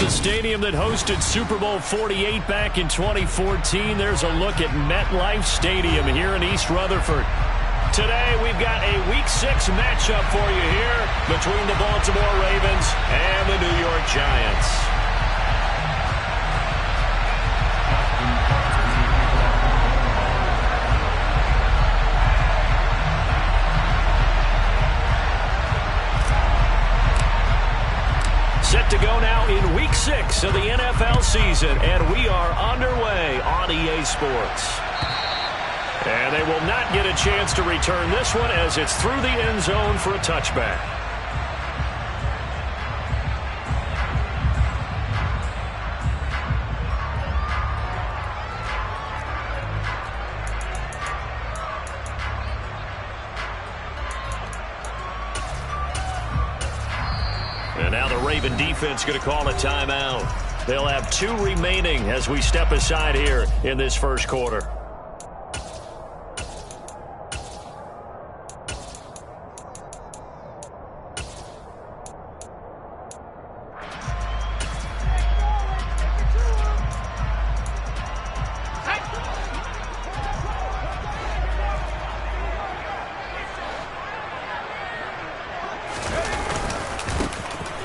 the stadium that hosted Super Bowl 48 back in 2014. There's a look at MetLife Stadium here in East Rutherford. Today, we've got a Week 6 matchup for you here between the Baltimore Ravens and the New York Giants. Set to go now in Week 6 of the NFL season, and we are underway on EA Sports. And they will not get a chance to return this one as it's through the end zone for a touchback. And now the Raven defense going to call a timeout. They'll have 2 remaining as we step aside here in this first quarter.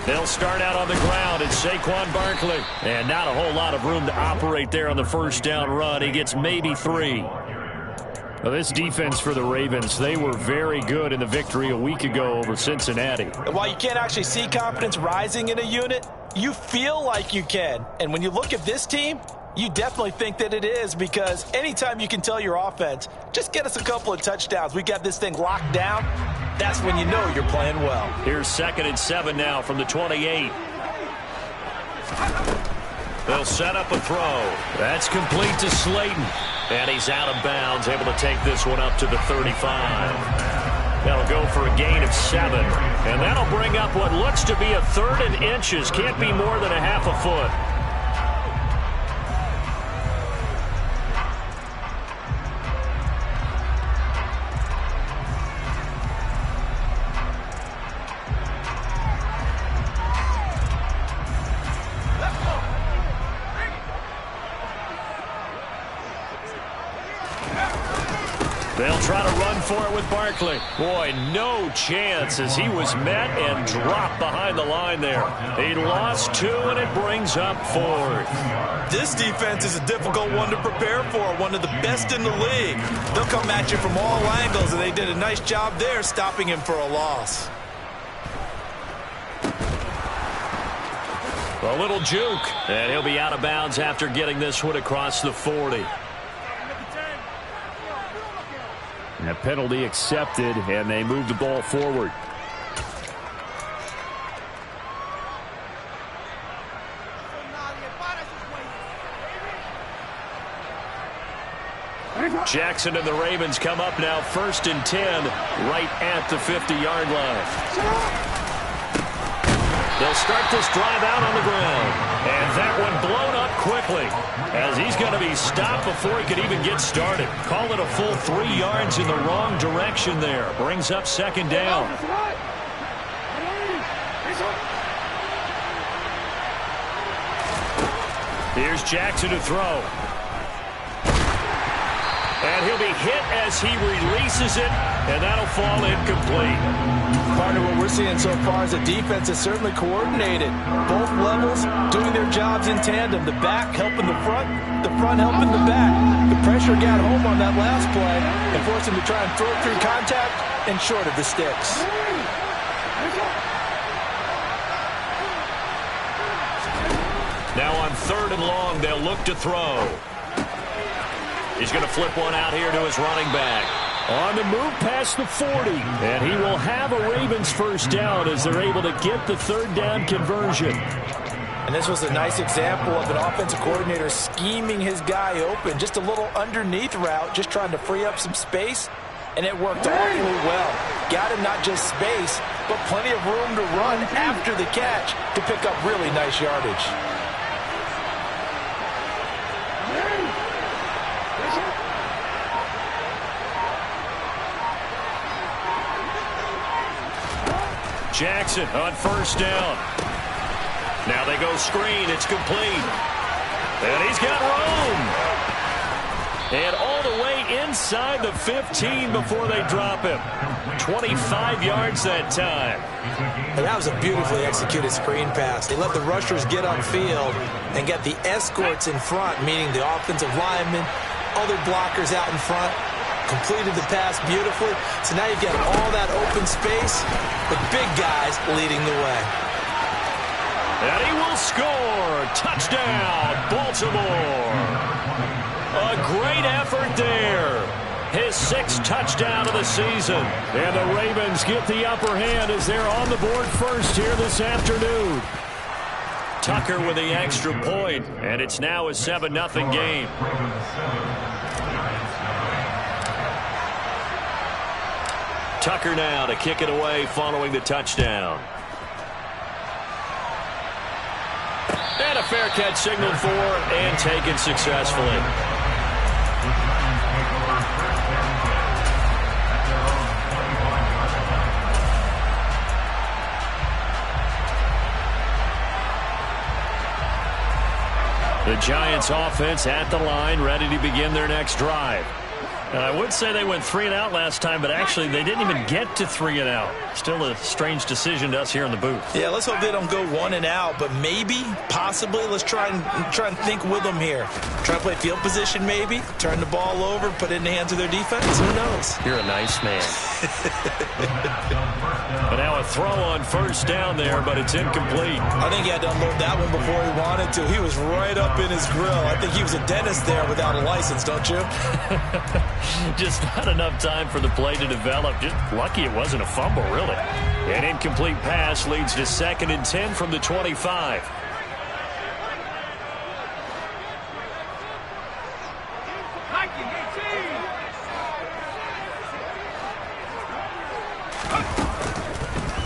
They'll start out on the ground. It's Saquon Barkley. And not a whole lot of room to operate there on the first down run. He gets maybe 3. Well, this defense for the Ravens, they were very good in the victory a week ago over Cincinnati. While you can't actually see confidence rising in a unit, you feel like you can. And when you look at this team, you definitely think that it is, because anytime you can tell your offense, just get us a couple of touchdowns, we got this thing locked down, that's when you know you're playing well. Here's 2nd and 7 now from the 28. They'll set up a throw. That's complete to Slayton. And he's out of bounds, able to take this one up to the 35. They'll go for a gain of 7. And that'll bring up what looks to be a 3rd and inches. Can't be more than a half a foot. They'll try to run for it with Barkley. Boy, no chance as he was met and dropped behind the line there. He lost 2, and it brings up 4th. This defense is a difficult one to prepare for, one of the best in the league. They'll come at you from all angles, and they did a nice job there stopping him for a loss. A little juke, and he'll be out of bounds after getting this one across the 40. A penalty accepted, and they move the ball forward. Jackson and the Ravens come up now 1st and 10, right at the 50-yard line. They'll start this drive out on the ground. And that one blown up quickly as he's going to be stopped before he could even get started. Call it a full 3 yards in the wrong direction there. Brings up 2nd down. Here's Jackson to throw. And he'll be hit as he releases it, and that'll fall incomplete. Part of what we're seeing so far is the defense is certainly coordinated. Both levels doing their jobs in tandem. The back helping the front helping the back. The pressure got home on that last play and forced him to try and throw through contact and short of the sticks. Now on 3rd and long, they'll look to throw. He's going to flip one out here to his running back. On the move past the 40. And he will have a Ravens first down as they're able to get the 3rd down conversion. And this was a nice example of an offensive coordinator scheming his guy open. Just a little underneath route, just trying to free up some space. And it worked awfully well. Got him not just space, but plenty of room to run after the catch to pick up really nice yardage. Jackson on 1st down. Now they go screen. It's complete. And he's got room. And all the way inside the 15 before they drop him. 25 yards that time. And that was a beautifully executed screen pass. They let the rushers get on field and get the escorts in front, meaning the offensive linemen, other blockers out in front. Completed the pass beautifully. So now you get all that open space with big guys leading the way. And he will score. Touchdown, Baltimore. A great effort there. His 6th touchdown of the season. And the Ravens get the upper hand as they're on the board first here this afternoon. Tucker with the extra point, and it's now a 7-0 game. Tucker now to kick it away following the touchdown. And a fair catch signaled for and taken successfully. The Giants offense at the line, ready to begin their next drive. And I would say they went 3 and out last time, but actually they didn't even get to 3 and out. Still a strange decision to us here in the booth. Yeah, let's hope they don't go 1 and out, but maybe, possibly, let's try and think with them here. Try to play field position maybe, turn the ball over, put it in the hands of their defense. Who knows? You're a nice man. But now a throw on first down there, but it's incomplete. I think he had to unload that one before he wanted to. He was right up in his grill. I think he was a dentist there without a license, don't you? Just not enough time for the play to develop. Just lucky it wasn't a fumble, really. An incomplete pass leads to 2nd and 10 from the 25.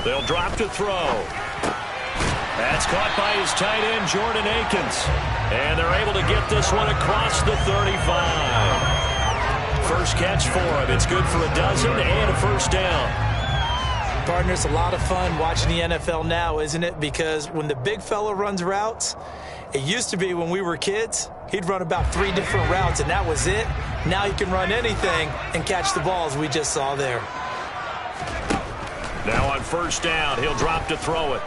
They'll drop to throw. That's caught by his tight end, Jordan Akins. And they're able to get this one across the 35. First catch for him. It's good for a dozen and a first down. Partner, it's a lot of fun watching the NFL now, isn't it? Because when the big fella runs routes, it used to be when we were kids, he'd run about 3 different routes, and that was it. Now he can run anything and catch the balls we just saw there. Now on first down, he'll drop to throw it.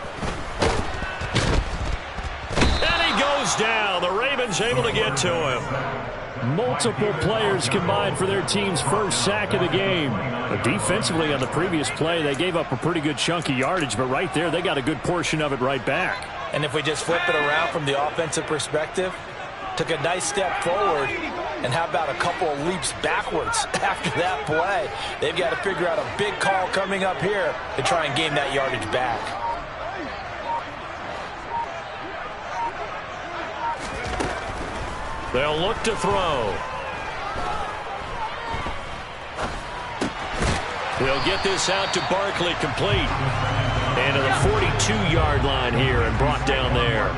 And he goes down. The Ravens able to get to him. Multiple players combined for their team's first sack of the game. Defensively on the previous play, they gave up a pretty good chunk of yardage, but right there, they got a good portion of it right back. And if we just flip it around from the offensive perspective, took a nice step forward, and how about a couple of leaps backwards after that play? They've got to figure out a big call coming up here to try and gain that yardage back. They'll look to throw. He'll get this out to Barkley, complete. And to the 42-yard line here and brought down there.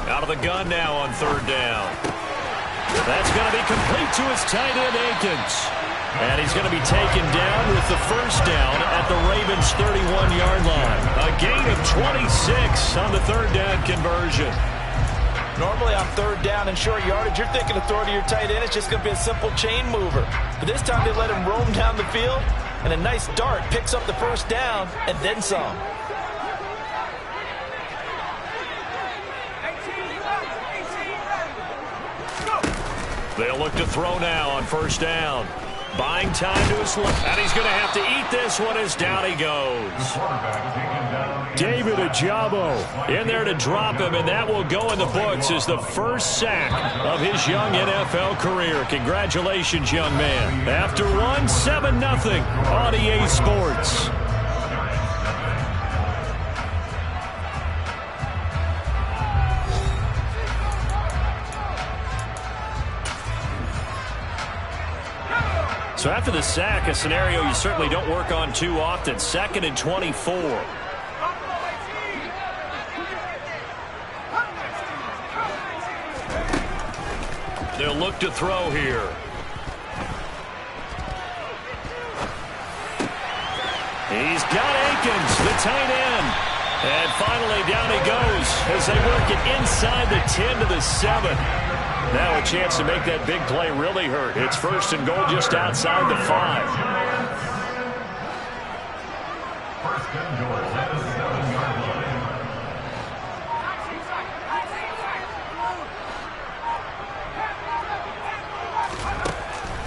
Out of the gun now on third down. That's going to be complete to his tight end, Akins. And he's going to be taken down with the first down at the Ravens' 31-yard line. A gain of 26 on the third down conversion. Normally on third down and short yardage, you're thinking of throwing to your tight end. It's just going to be a simple chain mover. But this time they let him roam down the field, and a nice dart picks up the first down and then some. They'll look to throw now on first down. Buying time to his left. And he's going to have to eat this one as down he goes. David Ojabo in there to drop him, and that will go in the books as the first sack of his young NFL career. Congratulations, young man. After one, 7-0 on EA Sports. So after the sack, a scenario you certainly don't work on too often. 2nd and 24. they'll look to throw here. He's got Akins, the tight end. And finally down he goes as they work it inside the 10 to the 7. Now a chance to make that big play really hurt. It's 1st and goal just outside the 5. First and goal at the 7-yard line.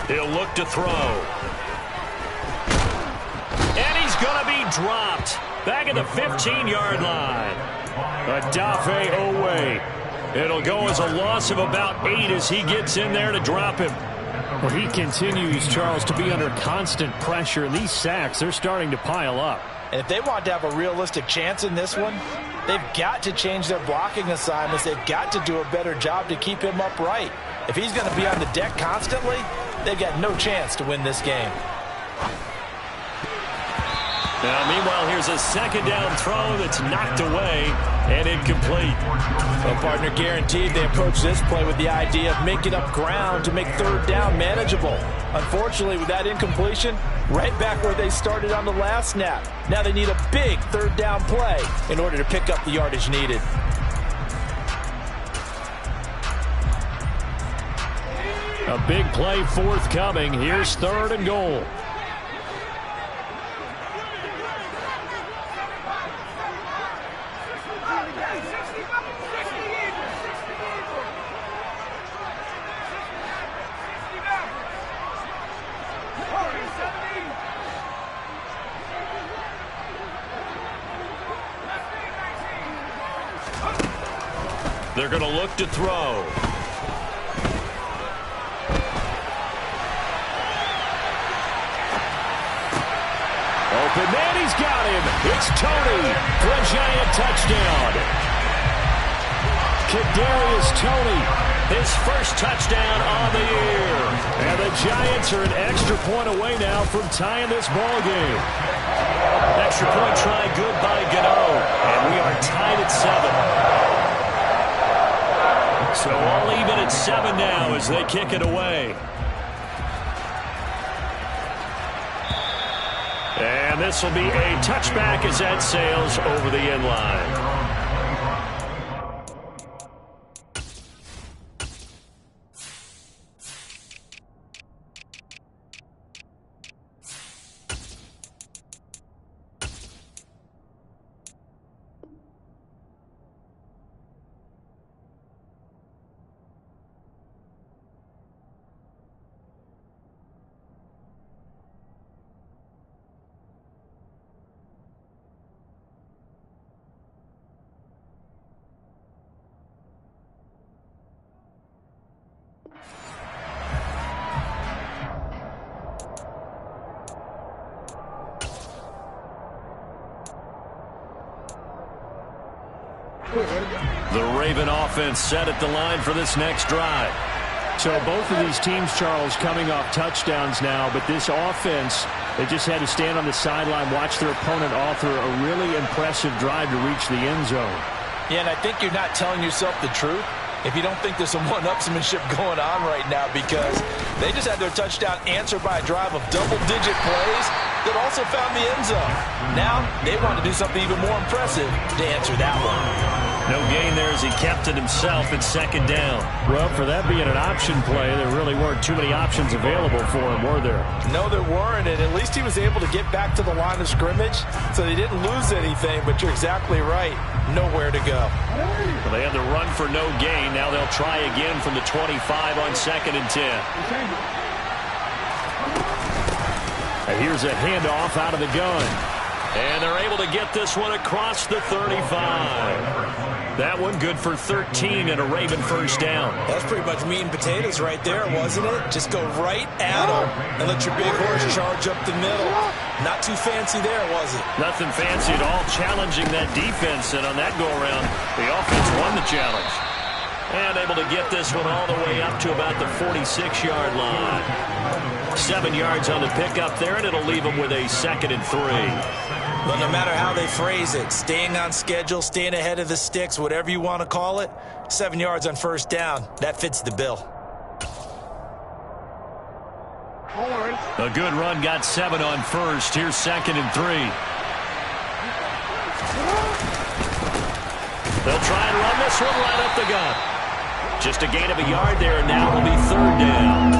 He'll look to throw. And he's going to be dropped. Back at the 15-yard line. Adafe Owe. It'll go as a loss of about 8 as he gets in there to drop him. Well, he continues, Charles, to be under constant pressure. And these sacks, they're starting to pile up. And if they want to have a realistic chance in this one, they've got to change their blocking assignments. They've got to do a better job to keep him upright. If he's going to be on the deck constantly, they've got no chance to win this game. Now, meanwhile, here's a 2nd down throw that's knocked away and incomplete. Well, partner, guaranteed they approach this play with the idea of making up ground to make 3rd down manageable. Unfortunately, with that incompletion, right back where they started on the last snap. Now they need a big 3rd down play in order to pick up the yardage needed. A big play forthcoming. Here's 3rd and goal. They're going to look to throw. Open man, he's got him. It's Tony for a giant touchdown. Kadarius Toney, his first touchdown on the year. And the Giants are an extra point away now from tying this ball game. Extra point try good by Gano. And we are tied at 7. So all even at 7 now as they kick it away. And this will be a touchback as that sails over the end line. The Raven offense set at the line for this next drive. So both of these teams, Charles, coming off touchdowns now, but this offense, they just had to stand on the sideline, watch their opponent author a really impressive drive to reach the end zone. Yeah, and I think you're not telling yourself the truth if you don't think there's some one-upsmanship going on right now, because they just had their touchdown answered by a drive of double-digit plays that also found the end zone. Now they want to do something even more impressive to answer that one. No gain there as he kept it himself at 2nd down. Well, for that being an option play, there really weren't too many options available for him, were there? No, there weren't, and at least he was able to get back to the line of scrimmage, so they didn't lose anything, but you're exactly right. Nowhere to go. Well, they had the run for no gain. Now they'll try again from the 25 on 2nd and 10. And here's a handoff out of the gun. And they're able to get this one across the 35. That one good for 13 and a Raven first down. That's pretty much meat and potatoes right there, wasn't it? Just go right at them and let your big horse charge up the middle. Not too fancy there, was it? Nothing fancy at all, challenging that defense. And on that go-around, the offense won the challenge. And able to get this one all the way up to about the 46-yard line. 7 yards on the pickup there, and it'll leave them with a 2nd and 3. But no matter how they phrase it, staying on schedule, staying ahead of the sticks, whatever you want to call it, 7 yards on first down, that fits the bill. A good run got 7 on first. Here's 2nd and 3. They'll try and run this one right up the gut. Just a gain of a yard there, and now it'll be 3rd down.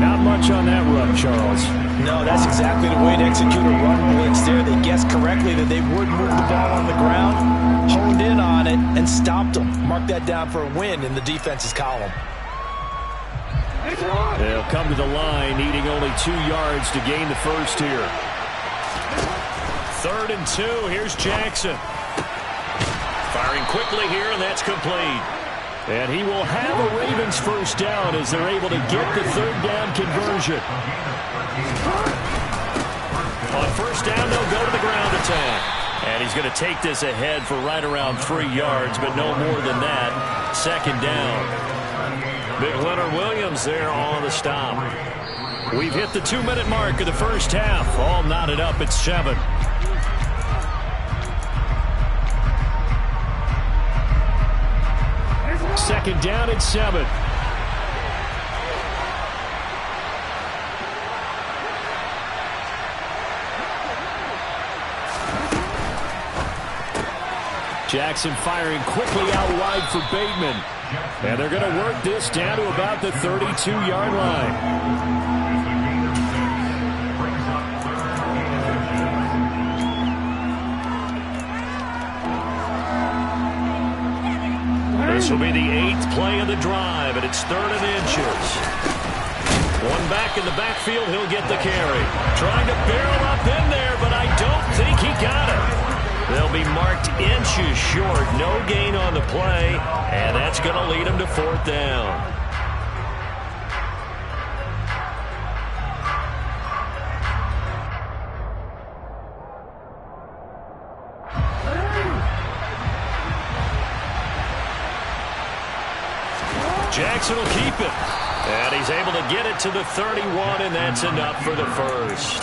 Not much on that run, Charles. No, that's exactly the way to execute a run blitz there. They guessed correctly that they would move the ball on the ground, honed in on it, and stopped them. Mark that down for a win in the defense's column. They'll come to the line, needing only 2 yards to gain the first here. 3rd and 2. Here's Jackson. Firing quickly here, and that's complete. And he will have a Ravens first down as they're able to get the 3rd down conversion. On first down, they'll go to the ground attack. And he's going to take this ahead for right around 3 yards, but no more than that. 2nd down. Big Leonard Williams there on the stop. We've hit the 2-minute mark of the first half. All knotted up at 7. Second down at 7. Jackson firing quickly out wide for Bateman. And they're going to work this down to about the 32-yard line. This will be the 8th play of the drive, and it's 3rd and inches. One back in the backfield, he'll get the carry. Trying to barrel up in there, but I don't think he got it. They'll be marked inches short. No gain on the play, and that's going to lead them to 4th down. Jackson will keep it. And he's able to get it to the 31, and that's enough for the first.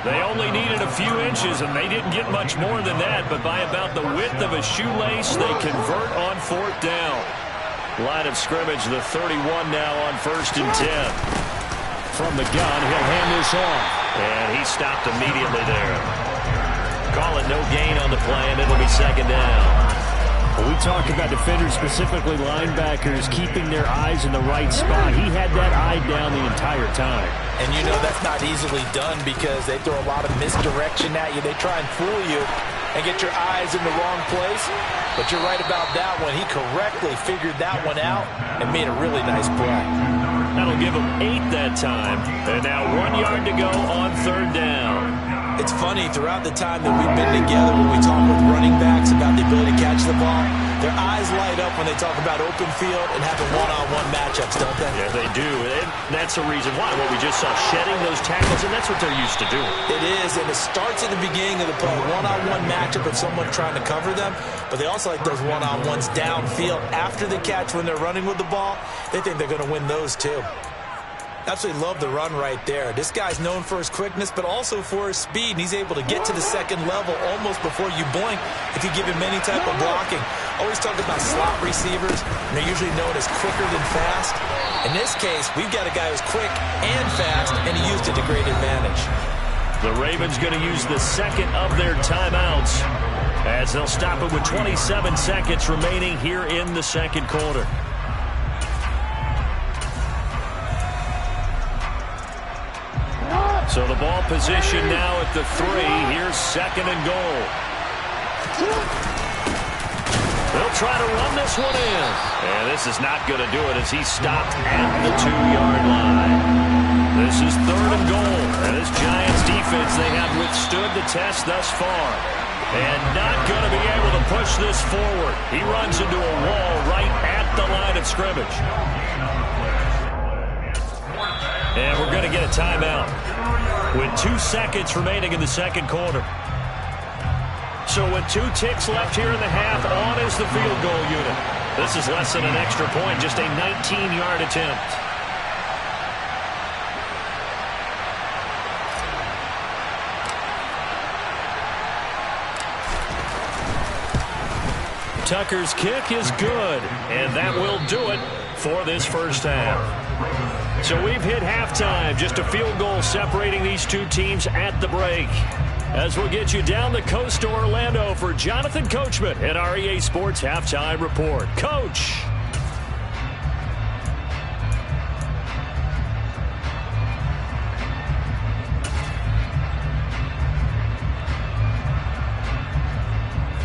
They only needed a few inches, and they didn't get much more than that, but by about the width of a shoelace, they convert on 4th down. Line of scrimmage, the 31 now on 1st and 10. From the gun, he'll hand this off. And he stopped immediately there. Call it no gain on the play, and it'll be 2nd down. When we talk about defenders, specifically linebackers, keeping their eyes in the right spot. He had that eye down the entire time. And you know that's not easily done because they throw a lot of misdirection at you. They try and fool you and get your eyes in the wrong place. But you're right about that one. He correctly figured that one out and made a really nice play. That'll give him 8 that time. And now 1 yard to go on 3rd down. It's funny, throughout the time that we've been together, when we talk with running backs about the ability to catch the ball, their eyes light up when they talk about open field and having one-on-one matchups, don't they? Yeah, they do. And that's the reason why. What we just saw, shedding those tackles, and that's what they're used to doing. It is, and it starts at the beginning of the play. One-on-one matchup with someone trying to cover them, but they also like those one-on-ones downfield after the catch when they're running with the ball. They think they're going to win those, too. Absolutely love the run right there. This guy's known for his quickness, but also for his speed. And he's able to get to the 2nd level almost before you blink if you give him any type of blocking. Always talk about slot receivers, and they're usually known as quicker than fast. In this case, we've got a guy who's quick and fast, and he used it to great advantage. The Ravens going to use the 2nd of their timeouts as they'll stop it with 27 seconds remaining here in the 2nd quarter. So the ball position now at the 3. Here's 2nd and goal. They'll try to run this one in. And this is not going to do it as he's stopped at the 2-yard line. This is 3rd and goal. And this Giants defense, they have withstood the test thus far. And not going to be able to push this forward. He runs into a wall right at the line of scrimmage. And we're going to get a timeout with 2 seconds remaining in the 2nd quarter. So with 2 ticks left here in the half, on is the field goal unit. This is less than an extra point, just a 19-yard attempt. Tucker's kick is good, and that will do it for this first half. So we've hit halftime. Just a field goal separating these two teams at the break. As we'll get you down the coast to Orlando for Jonathan Coachman at our EA Sports Halftime Report. Coach.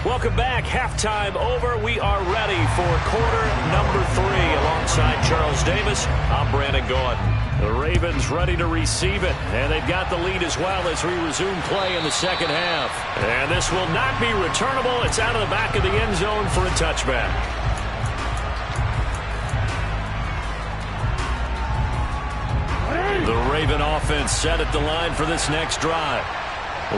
Welcome back. Halftime over. We are ready for quarter number 3. Alongside Charles Davis, I'm Brandon Gordon. The Ravens ready to receive it, and they've got the lead as well as we resume play in the second half. And this will not be returnable. It's out of the back of the end zone for a touchback. The Raven offense set at the line for this next drive.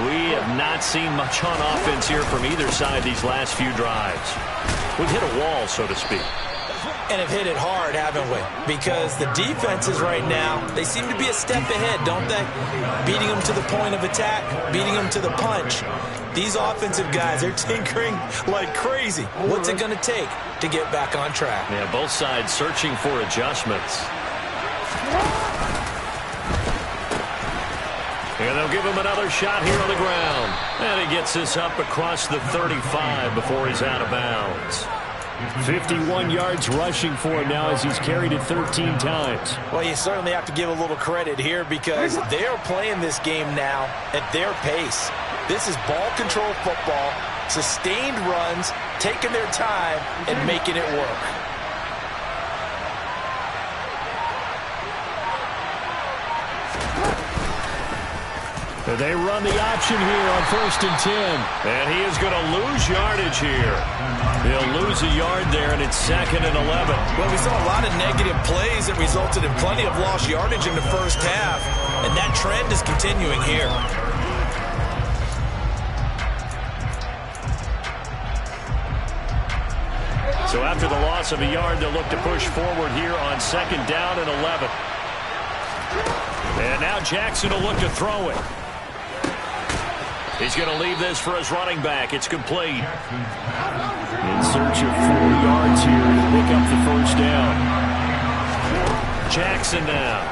We have not seen much on offense here from either side these last few drives. We've hit a wall, so to speak. And have hit it hard, haven't we? Because the defenses right now, they seem to be a step ahead, don't they? Beating them to the point of attack, beating them to the punch. These offensive guys, they're tinkering like crazy. What's it going to take to get back on track? Yeah, both sides searching for adjustments. And they'll give him another shot here on the ground. And he gets this up across the 35 before he's out of bounds. 51 yards rushing for him now as he's carried it 13 times. Well, you certainly have to give a little credit here because they're playing this game now at their pace. This is ball control football, sustained runs, taking their time and making it work. They run the option here on 1st and 10. And he is going to lose yardage here. He'll lose a yard there, and it's 2nd and 11. Well, we saw a lot of negative plays that resulted in plenty of lost yardage in the first half, and that trend is continuing here. So after the loss of a yard, they'll look to push forward here on 2nd down and 11. And now Jackson will look to throw it. He's going to leave this for his running back. It's complete. In search of 4 yards here to pick up the first down. Jackson now.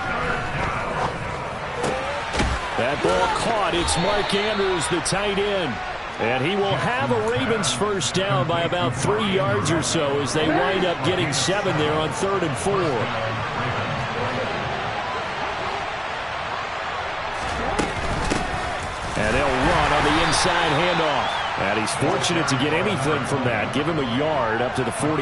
That ball caught. It's Mark Andrews, the tight end. And he will have a Ravens first down by about 3 yards or so as they wind up getting 7 there on 3rd and 4. And they'll run on the inside handoff. And he's fortunate to get anything from that. Give him a yard up to the 49.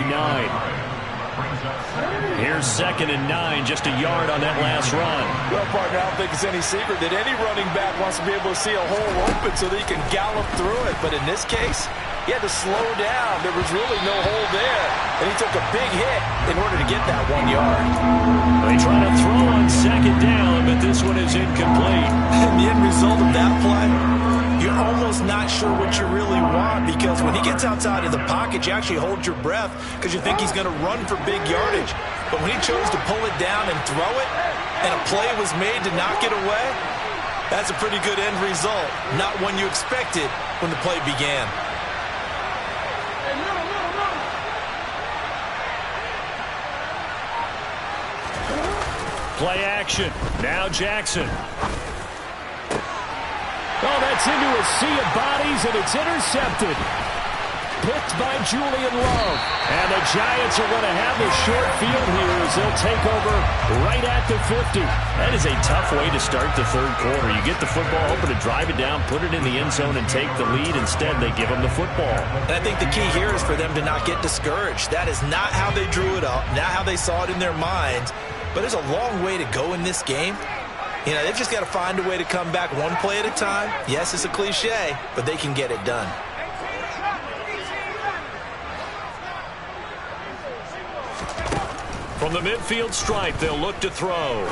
Here's 2nd and 9, just a yard on that last run. Well, partner, I don't think it's any secret that any running back wants to be able to see a hole open so that he can gallop through it. But in this case, he had to slow down. There was really no hole there. And he took a big hit in order to get that 1 yard. They try to throw on 2nd down, but this one is incomplete. And the end result of that play, you're almost not sure what you really want because when he gets outside of the pocket, you actually hold your breath because you think he's going to run for big yardage. But when he chose to pull it down and throw it, and a play was made to knock it away, that's a pretty good end result. Not one you expected when the play began. Play action. Now Jackson. Oh, that's into a sea of bodies, and it's intercepted. Picked by Julian Love. And the Giants are going to have the short field here as they'll take over right at the 50. That is a tough way to start the 3rd quarter. You get the football, hoping to drive it down, put it in the end zone, and take the lead. Instead, they give them the football. And I think the key here is for them to not get discouraged. That is not how they drew it up, not how they saw it in their minds. But there's a long way to go in this game. You know, they've just got to find a way to come back one play at a time. Yes, it's a cliche, but they can get it done. From the midfield stripe, they'll look to throw.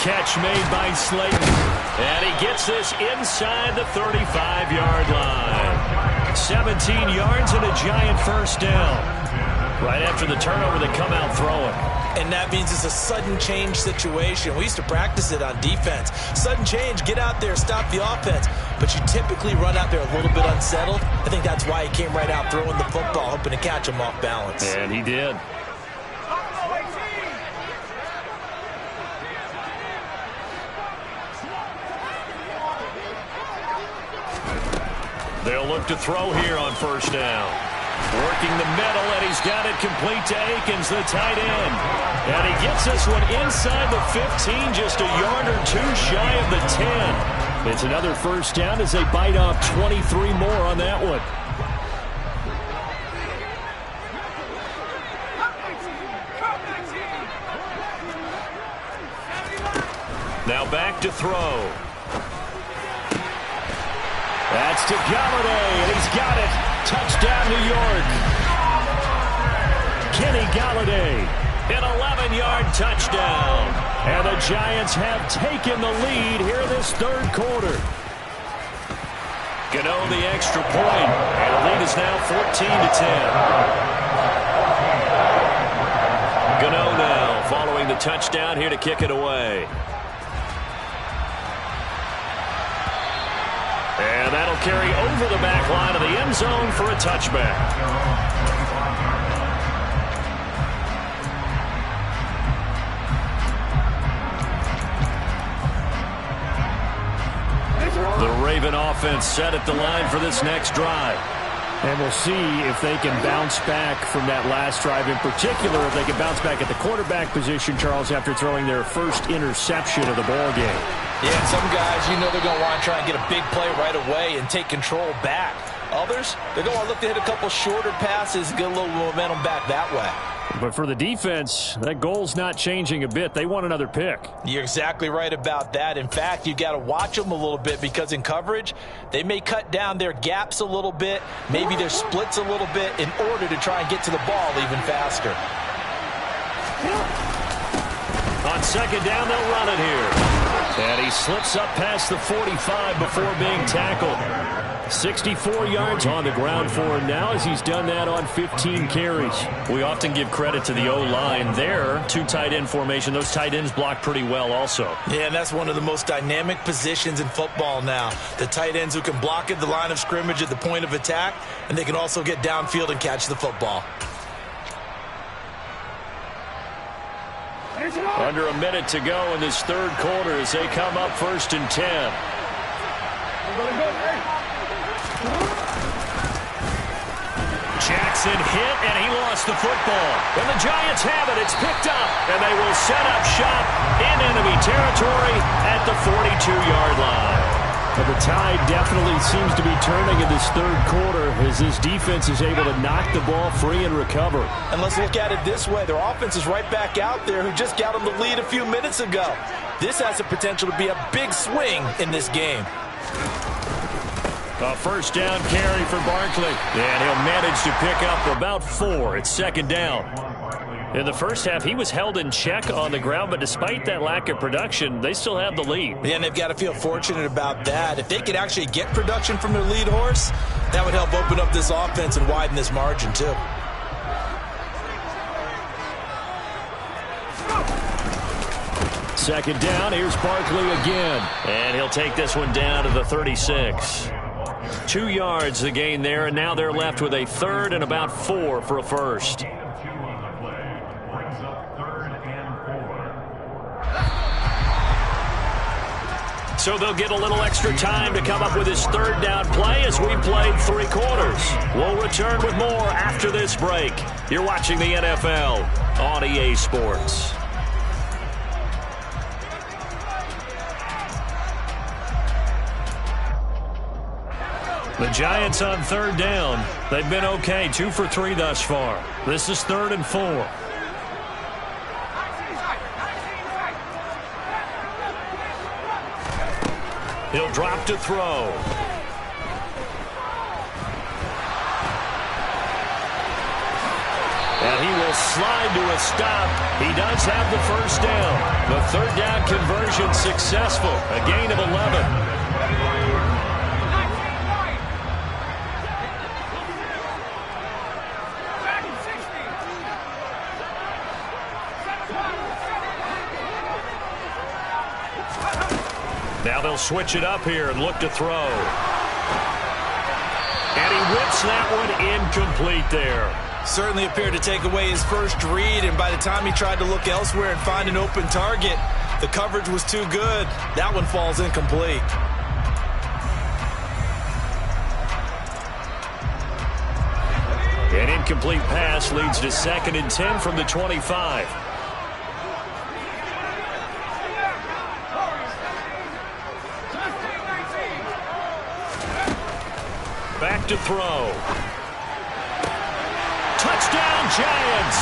Catch made by Slayton. And he gets this inside the 35-yard line. 17 yards and a Giant first down. Right after the turnover, they come out throwing. And that means it's a sudden change situation. We used to practice it on defense. Sudden change, get out there, stop the offense. But you typically run out there a little bit unsettled. I think that's why he came right out throwing the football, hoping to catch him off balance. And he did. They'll look to throw here on first down. Working the middle, and he's got it complete to Akins, the tight end. And he gets this one inside the 15, just a yard or two shy of the 10. It's another first down as they bite off 23 more on that one. Now back to throw. That's to Galladay, and he's got it. Touchdown, New York. Kenny Galladay, an 11-yard touchdown. And the Giants have taken the lead here in this third quarter. Gano the extra point, and the lead is now 14-10. Gano now following the touchdown here to kick it away. And that'll carry over the back line of the end zone for a touchback. The Raven offense set at the line for this next drive. And we'll see if they can bounce back from that last drive in particular, if they can bounce back at the quarterback position, Charles, after throwing their first interception of the ball game. Yeah, and some guys, you know they're going to want to try and get a big play right away and take control back. Others, they're going to look to hit a couple shorter passes, get a little momentum back that way. But for the defense, that goal's not changing a bit. They want another pick. You're exactly right about that. In fact, you got to watch them a little bit because in coverage, they may cut down their gaps a little bit, maybe their splits a little bit in order to try and get to the ball even faster. On second down, they'll run it here. And he slips up past the 45 before being tackled. 64 yards on the ground for him now as he's done that on 15 carries. We often give credit to the O-line there. Two tight end formation. Those tight ends block pretty well also. Yeah, and that's one of the most dynamic positions in football now. The tight ends who can block at the line of scrimmage at the point of attack, and they can also get downfield and catch the football. Under a minute to go in this third quarter as they come up 1st and 10. Jackson hit, and he lost the football. And the Giants have it. It's picked up, and they will set up shop in enemy territory at the 42-yard line. But the tide definitely seems to be turning in this third quarter as this defense is able to knock the ball free and recover. And let's look at it this way. Their offense is right back out there who just got them the lead a few minutes ago. This has the potential to be a big swing in this game. A first down carry for Barkley. And he'll manage to pick up about 4. It's second down. In the first half, he was held in check on the ground, but despite that lack of production, they still have the lead. Yeah, and they've got to feel fortunate about that. If they could actually get production from their lead horse, that would help open up this offense and widen this margin, too. Second down, here's Barkley again. And he'll take this one down to the 36. 2 yards the gain there, and now they're left with a third and about 4 for a first. So they'll get a little extra time to come up with his third down play as we played 3 quarters. We'll return with more after this break. You're watching the NFL on EA Sports. The Giants on third down. They've been okay, 2 for 3 thus far. This is 3rd and 4. He'll drop to throw. And he will slide to a stop. He does have the first down. The third down conversion successful. A gain of 11. Now they'll switch it up here and look to throw. And he whips that one incomplete there. Certainly appeared to take away his first read, and by the time he tried to look elsewhere and find an open target, the coverage was too good. That one falls incomplete. incomplete pass leads to 2nd and 10 from the 25. Back to throw. Touchdown, Giants!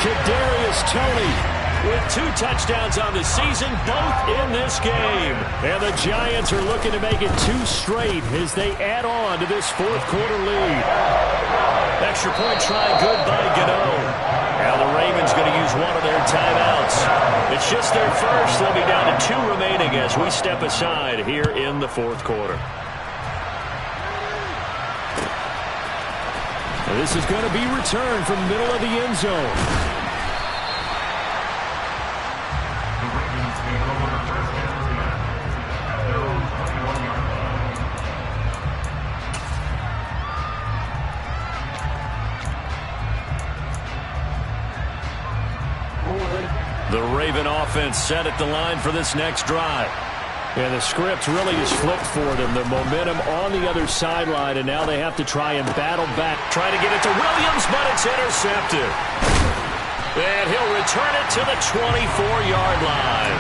Kadarius Toney with 2 touchdowns on the season, both in this game. And the Giants are looking to make it 2 straight as they add on to this 4th quarter lead. Extra point try good by Gano. Now the Ravens going to use one of their timeouts. It's just their first. They'll be down to 2 remaining as we step aside here in the 4th quarter. And this is going to be returned from the middle of the end zone. The Raven offense set at the line for this next drive. And the script really is flipped for them. The momentum on the other sideline, and now they have to try and battle back. Trying to get it to Williams, but it's intercepted. And he'll return it to the 24-yard line.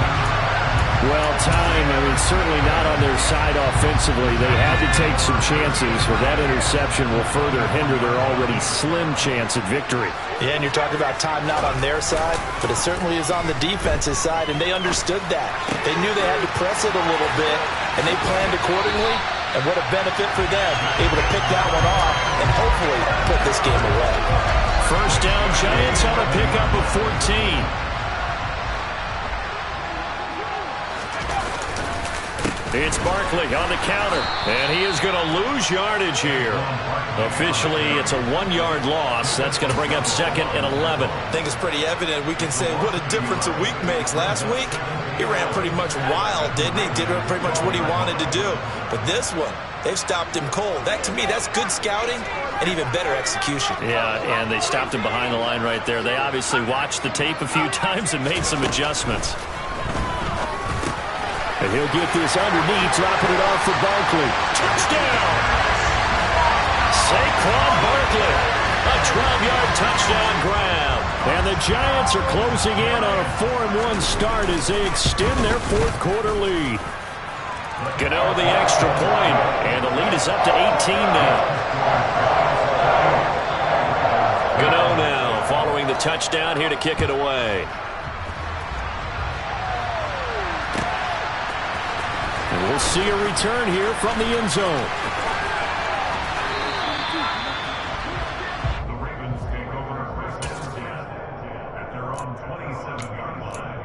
Well timed. Certainly not on their side offensively. They had to take some chances, but that interception will further hinder their already slim chance at victory. Yeah, and you're talking about time not on their side, but it certainly is on the defense's side, and they understood that. They knew they had to press it a little bit, and they planned accordingly, and what a benefit for them, able to pick that one off and hopefully put this game away. First down, Giants on a pickup of 14. It's Barkley on the counter, and he is going to lose yardage here. Officially, it's a 1-yard loss. That's going to bring up 2nd and 11. I think it's pretty evident. We can say what a difference a week makes. Last week, he ran pretty much wild, didn't he? Did pretty much what he wanted to do. But this one, they've stopped him cold. That, to me, that's good scouting and even better execution. Yeah, and they stopped him behind the line right there. They obviously watched the tape a few times and made some adjustments. And he'll get this underneath, dropping it off for Barkley. Touchdown! Saquon Barkley, a 12-yard touchdown grab. And the Giants are closing in on a 4-1 start as they extend their 4th quarter lead. Gano the extra point, and the lead is up to 18 now. Gano now following the touchdown here to kick it away. And we'll see a return here from the end zone. The Ravens take over first and 10 at their own 27-yard line.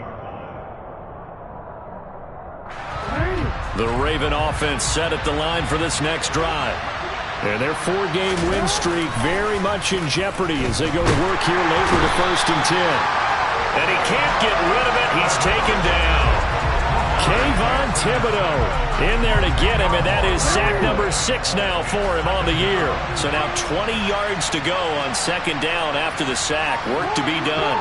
The Raven offense set at the line for this next drive. And their 4-game win streak very much in jeopardy as they go to work here late with the 1st and 10. And he can't get rid of it. He's taken down. Kayvon Thibodeau in there to get him, and that is sack number 6 now for him on the year. So now 20 yards to go on 2nd down after the sack. Work to be done.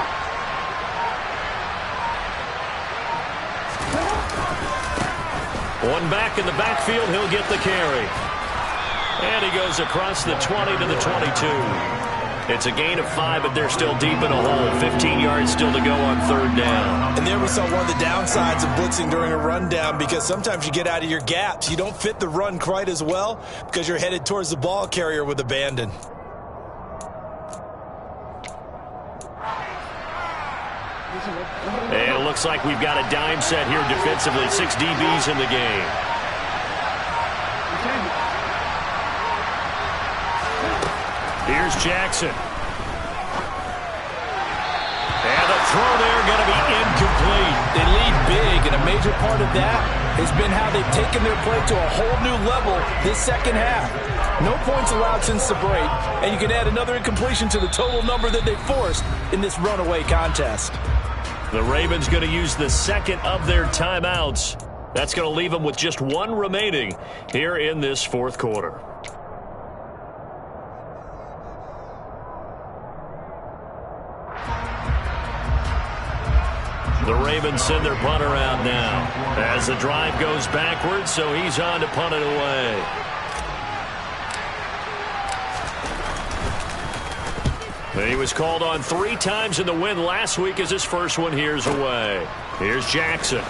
One back in the backfield, he'll get the carry. And he goes across the 20 to the 22. It's a gain of 5, but they're still deep in a hole. 15 yards still to go on 3rd down. And there we saw one of the downsides of blitzing during a rundown, because sometimes you get out of your gaps. You don't fit the run quite as well because you're headed towards the ball carrier with abandon. And it looks like we've got a dime set here defensively. 6 DBs in the game. Here's Jackson. And the throw there going to be incomplete. They lead big, and a major part of that has been how they've taken their play to a whole new level this 2nd half. No points allowed since the break, and you can add another incompletion to the total number that they forced in this runaway contest. The Ravens going to use the 2nd of their timeouts. That's going to leave them with just 1 remaining here in this 4th quarter. The Ravens send their punter out now as the drive goes backwards, so he's on to punt it away. He was called on 3 times in the win last week as his first one here's away. Here's Jackson.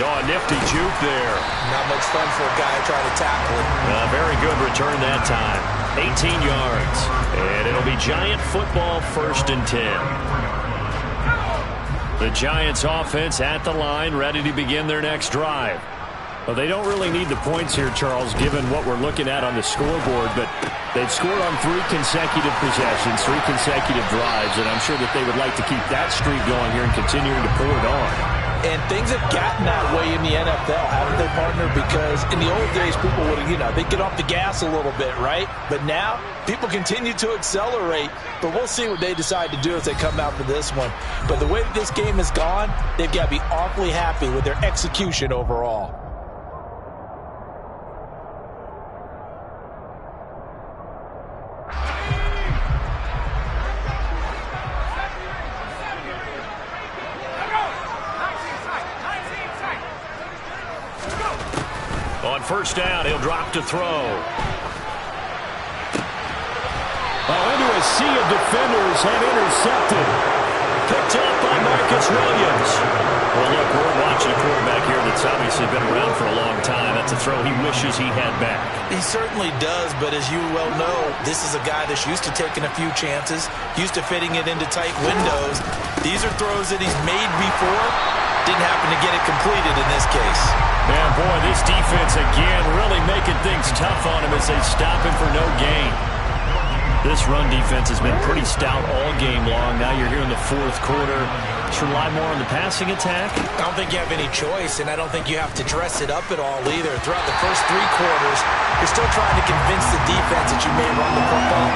Oh, a nifty juke there. Not much fun for a guy trying to tackle it. A very good return that time. 18 yards. And it'll be Giant football, 1st and 10. The Giants offense at the line, ready to begin their next drive. Well, they don't really need the points here, Charles, given what we're looking at on the scoreboard, but they've scored on 3 consecutive possessions, 3 consecutive drives, and I'm sure that they would like to keep that streak going here and continuing to pour it on. And things have gotten that way in the NFL, haven't they, partner? Because in the old days, people would, they'd get off the gas a little bit, right? But now, people continue to accelerate. But we'll see what they decide to do as they come out for this one. But the way that this game has gone, they've got to be awfully happy with their execution overall. On 1st down, he'll drop to throw. Into a sea of defenders and intercepted. Picked up by Marcus Williams. Well, look, we're watching a quarterback here that's obviously been around for a long time. That's a throw he wishes he had back. He certainly does, but as you well know, this is a guy that's used to taking a few chances, used to fitting it into tight windows. These are throws that he's made before. Didn't happen to get it completed in this case. Man, boy, this defense again really making things tough on him as they stop him for no gain. This run defense has been pretty stout all game long. Now you're here in the 4th quarter. Just rely more on the passing attack. I don't think you have any choice, and I don't think you have to dress it up at all either. Throughout the first 3 quarters, you're still trying to convince the defense that you may run the football.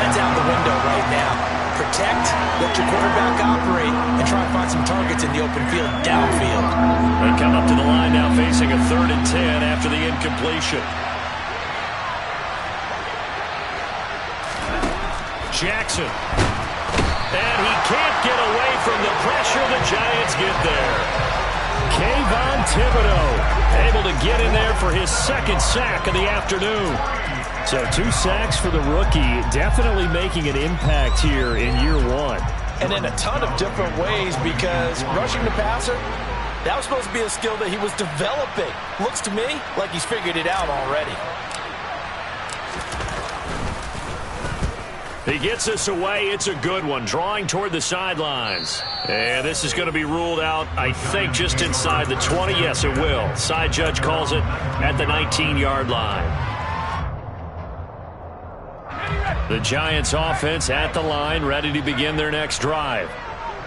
That's out the window right now. Protect, let your quarterback operate, and try and find some targets in the open field, downfield. They come up to the line now facing a 3rd and 10 after the incompletion. Jackson. And he can't get away from the pressure. The Giants get there. Kayvon Thibodeau able to get in there for his 2nd sack of the afternoon. So 2 sacks for the rookie, definitely making an impact here in year 1. And in a ton of different ways, because rushing the passer, that was supposed to be a skill that he was developing. Looks to me like he's figured it out already. He gets us away. It's a good one. Drawing toward the sidelines. And this is going to be ruled out, I think, just inside the 20. Yes, it will. Side judge calls it at the 19-yard line. The Giants offense at the line, ready to begin their next drive.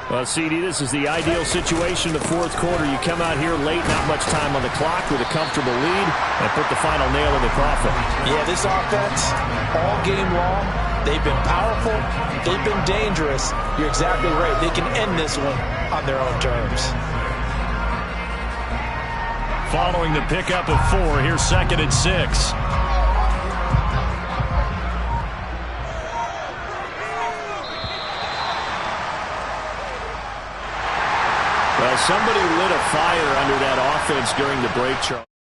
Well, CD, this is the ideal situation in the 4th quarter. You come out here late, not much time on the clock, with a comfortable lead, and put the final nail in the coffin. Yeah, this offense, all game long, they've been powerful, they've been dangerous. You're exactly right. They can end this one on their own terms. Following the pickup of 4, here's 2nd and 6. Well, somebody lit a fire under that offense during the break, Charles.